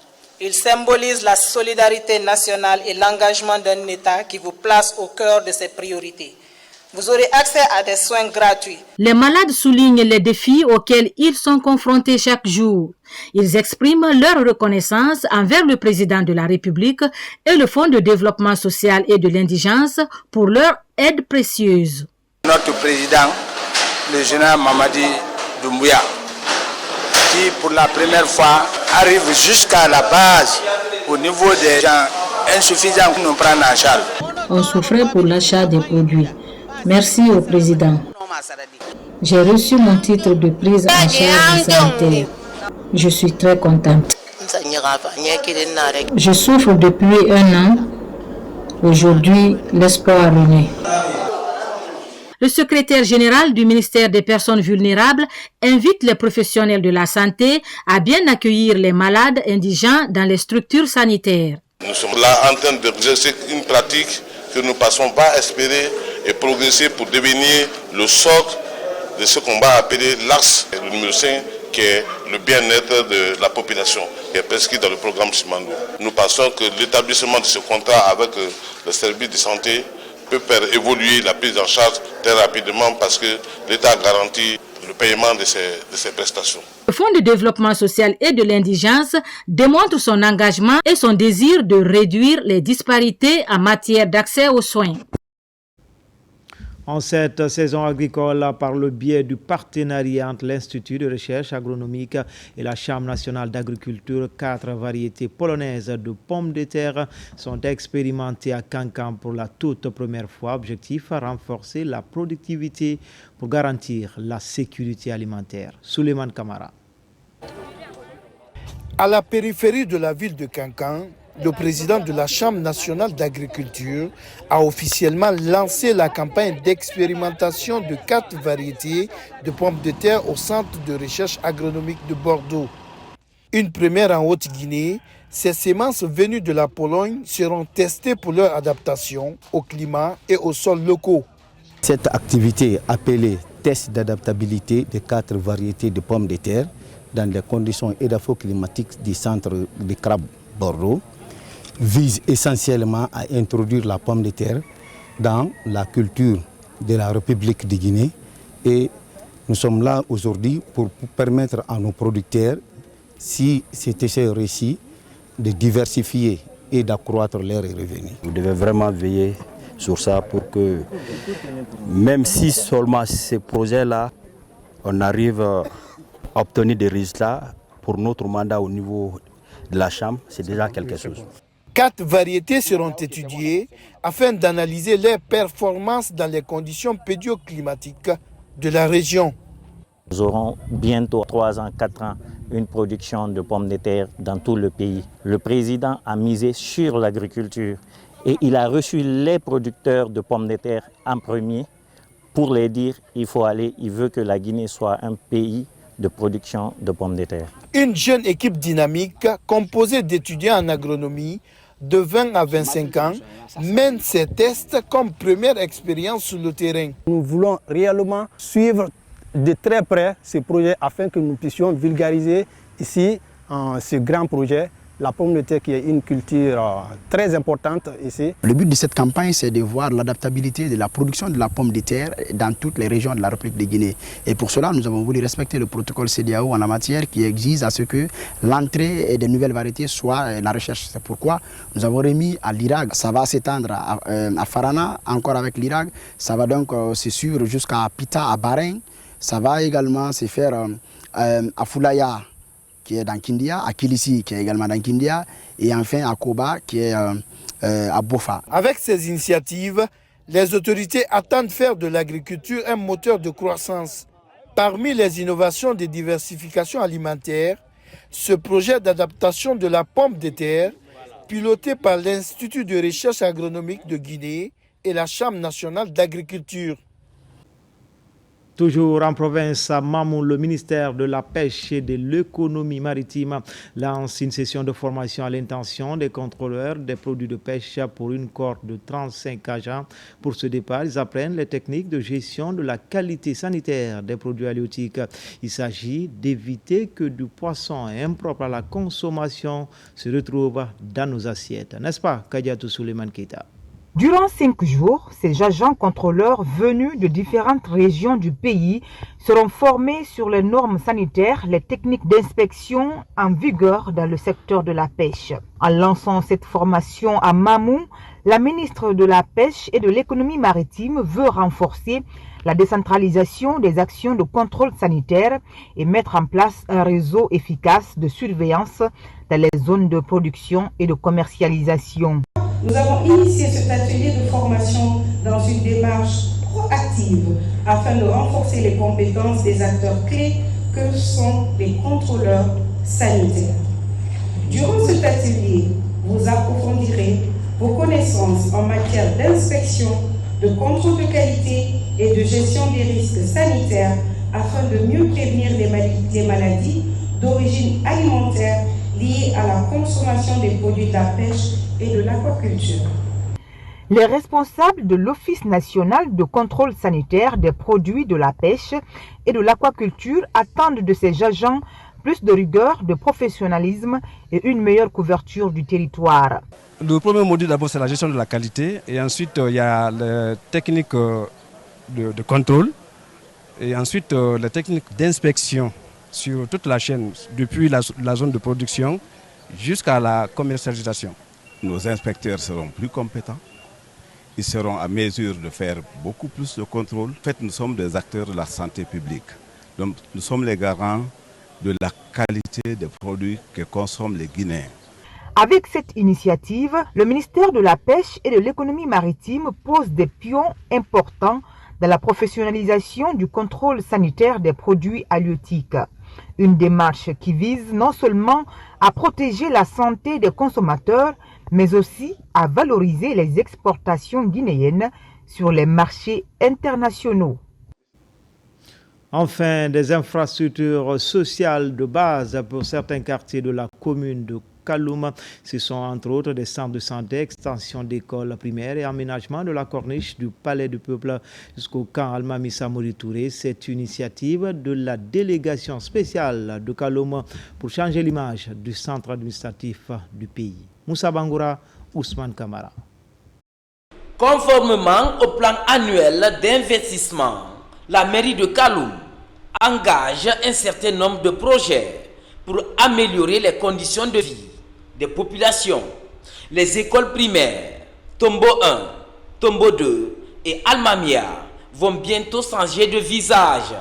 Ils symbolisent la solidarité nationale et l'engagement d'un État qui vous place au cœur de ses priorités. Vous aurez accès à des soins gratuits. Les malades soulignent les défis auxquels ils sont confrontés chaque jour. Ils expriment leur reconnaissance envers le président de la République et le Fonds de développement social et de l'indigence pour leur aide précieuse. Notre président, le général Mamadi Doumbouya, qui pour la première fois arrive jusqu'à la base au niveau des gens insuffisants que nous prenons en charge. On souffrait pour l'achat des produits. Merci au président. J'ai reçu mon titre de prise en charge sanitaire. Je suis très contente. Je souffre depuis 1 an. Aujourd'hui, l'espoir renaît. Le secrétaire général du ministère des Personnes vulnérables invite les professionnels de la santé à bien accueillir les malades indigents dans les structures sanitaires. Nous sommes là en train d'exercer une pratique que nous ne passons pas à espérer et progresser pour devenir le socle de ce qu'on va appeler l'axe numéro 5, qui est le bien-être de la population, qui est prescrit dans le programme Simandou. Nous pensons que l'établissement de ce contrat avec le service de santé peut faire évoluer la prise en charge très rapidement parce que l'État garantit le paiement de ces prestations. Le Fonds de développement social et de l'indigence démontre son engagement et son désir de réduire les disparités en matière d'accès aux soins. En cette saison agricole, par le biais du partenariat entre l'Institut de recherche agronomique et la Chambre nationale d'agriculture, 4 variétés polonaises de pommes de terre sont expérimentées à Kankan pour la toute première fois. Objectif, renforcer la productivité pour garantir la sécurité alimentaire. Souleymane Kamara. À la périphérie de la ville de Kankan, le président de la Chambre nationale d'agriculture a officiellement lancé la campagne d'expérimentation de 4 variétés de pommes de terre au Centre de recherche agronomique de Bordeaux. Une première en Haute-Guinée, ces semences venues de la Pologne seront testées pour leur adaptation au climat et aux sols locaux. Cette activité appelée test d'adaptabilité des 4 variétés de pommes de terre dans les conditions édapho-climatiques du centre de Crabe Bordeaux vise essentiellement à introduire la pomme de terre dans la culture de la République de Guinée. Et nous sommes là aujourd'hui pour permettre à nos producteurs, si cet essai réussi, de diversifier et d'accroître leurs revenus. Vous devez vraiment veiller sur ça pour que, même si seulement ces projets-là, on arrive à obtenir des résultats pour notre mandat au niveau de la Chambre, c'est déjà quelque chose. 4 variétés seront étudiées afin d'analyser leurs performances dans les conditions pédioclimatiques de la région. Nous aurons bientôt 3 ans, 4 ans, une production de pommes de terre dans tout le pays. Le président a misé sur l'agriculture et il a reçu les producteurs de pommes de terre en premier pour les dire il faut aller, il veut que la Guinée soit un pays de production de pommes de terre. Une jeune équipe dynamique composée d'étudiants en agronomie de 20 à 25 ans mène ces tests comme première expérience sur le terrain. Nous voulons réellement suivre de très près ce projet afin que nous puissions vulgariser ici ce grand projet, la pomme de terre qui est une culture très importante ici. Le but de cette campagne, c'est de voir l'adaptabilité de la production de la pomme de terre dans toutes les régions de la République de Guinée. Et pour cela, nous avons voulu respecter le protocole CEDEAO en la matière qui exige à ce que l'entrée des nouvelles variétés soit la recherche. C'est pourquoi nous avons remis à l'Irag. Ça va s'étendre à Farana, encore avec l'Irag. Ça va donc se suivre jusqu'à Pita, à Bahreïn. Ça va également se faire à Foulaya, qui est dans Kindia, à Kilissi, qui est également dans Kindia, et enfin à Koba, qui est à Bofa. Avec ces initiatives, les autorités attendent faire de l'agriculture un moteur de croissance. Parmi les innovations de diversification alimentaire, ce projet d'adaptation de la pomme de terre, piloté par l'Institut de recherche agronomique de Guinée et la Chambre nationale d'agriculture. Toujours en province, à Mamou, le ministère de la Pêche et de l'Économie maritime lance une session de formation à l'intention des contrôleurs des produits de pêche pour une cohorte de 35 agents. Pour ce départ, ils apprennent les techniques de gestion de la qualité sanitaire des produits halieutiques. Il s'agit d'éviter que du poisson impropre à la consommation se retrouve dans nos assiettes. N'est-ce pas, Kadiatou Suleiman Keita? Durant 5 jours, ces agents contrôleurs venus de différentes régions du pays seront formés sur les normes sanitaires, les techniques d'inspection en vigueur dans le secteur de la pêche. En lançant cette formation à Mamou, la ministre de la Pêche et de l'Économie maritime veut renforcer la décentralisation des actions de contrôle sanitaire et mettre en place un réseau efficace de surveillance dans les zones de production et de commercialisation. Nous avons initié cet atelier de formation dans une démarche proactive afin de renforcer les compétences des acteurs clés que sont les contrôleurs sanitaires. Durant cet atelier, vous approfondirez vos connaissances en matière d'inspection, de contrôle de qualité et de gestion des risques sanitaires afin de mieux prévenir les maladies d'origine alimentaire liées à la consommation des produits de la pêche et de l'aquaculture. Les responsables de l'Office national de contrôle sanitaire des produits de la pêche et de l'aquaculture attendent de ces agents plus de rigueur, de professionnalisme et une meilleure couverture du territoire. Le premier module d'abord c'est la gestion de la qualité et ensuite il y a les techniques de contrôle et ensuite les techniques d'inspection sur toute la chaîne depuis la zone de production jusqu'à la commercialisation. Nos inspecteurs seront plus compétents, ils seront à mesure de faire beaucoup plus de contrôle. En fait, nous sommes des acteurs de la santé publique. Donc, nous sommes les garants de la qualité des produits que consomment les Guinéens. Avec cette initiative, le ministère de la Pêche et de l'Économie maritime pose des pions importants dans la professionnalisation du contrôle sanitaire des produits halieutiques. Une démarche qui vise non seulement à protéger la santé des consommateurs, mais aussi à valoriser les exportations guinéennes sur les marchés internationaux. Enfin, des infrastructures sociales de base pour certains quartiers de la commune de Kaloum. Ce sont entre autres des centres de santé, extension d'écoles primaires et aménagement de la corniche du Palais du Peuple jusqu'au camp Almami Samori Touré. C'est une initiative de la délégation spéciale de Kaloum pour changer l'image du centre administratif du pays. Moussa Bangoura, Ousmane Kamara. Conformément au plan annuel d'investissement, la mairie de Kaloum engage un certain nombre de projets pour améliorer les conditions de vie des populations. Les écoles primaires Tombo 1, Tombo 2 et Almamia vont bientôt changer de visage.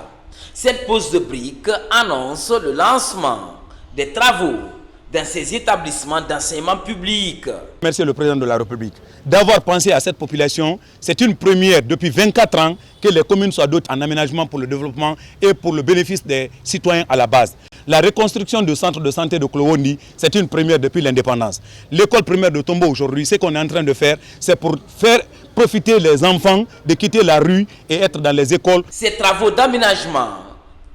Cette pose de briques annonce le lancement des travaux dans ces établissements d'enseignement public. Merci le président de la République d'avoir pensé à cette population. C'est une première depuis 24 ans que les communes soient dotées en aménagement pour le développement et pour le bénéfice des citoyens à la base. La reconstruction du centre de santé de Klowondi, c'est une première depuis l'indépendance. L'école primaire de Tombo aujourd'hui, ce qu'on est en train de faire, c'est pour faire profiter les enfants de quitter la rue et être dans les écoles. Ces travaux d'aménagement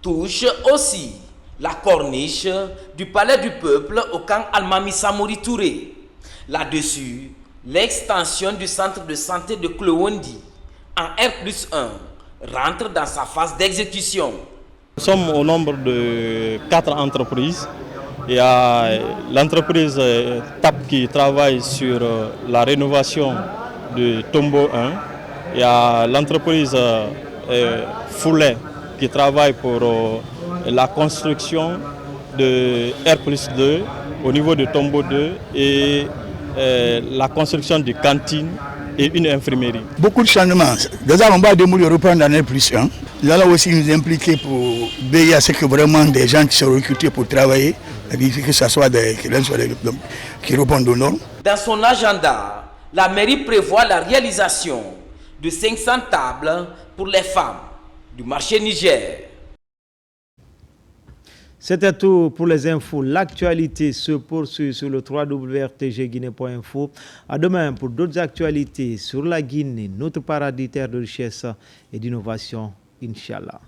touchent aussi la corniche du Palais du Peuple au camp Almami Samori Touré. Là-dessus, l'extension du centre de santé de Klowondi en R+1 rentre dans sa phase d'exécution. Nous sommes au nombre de 4 entreprises. Il y a l'entreprise TAP qui travaille sur la rénovation de Tombo 1. Il y a l'entreprise Foulet qui travaille pour la construction de R+2 au niveau de Tombo 2 et la construction de cantines et une infirmerie. Beaucoup de changements. Déjà, on va démolir reprendre en R+1. Nous allons aussi nous impliquer pour veiller à ce que vraiment des gens qui sont recrutés pour travailler, que ce soit des qui répondent aux normes. Dans son agenda, la mairie prévoit la réalisation de 500 tables pour les femmes du marché Niger. C'était tout pour les infos. L'actualité se poursuit sur le www.rtgguinée.info. À demain pour d'autres actualités sur la Guinée, notre paradis terre de richesse et d'innovation, Inch'Allah.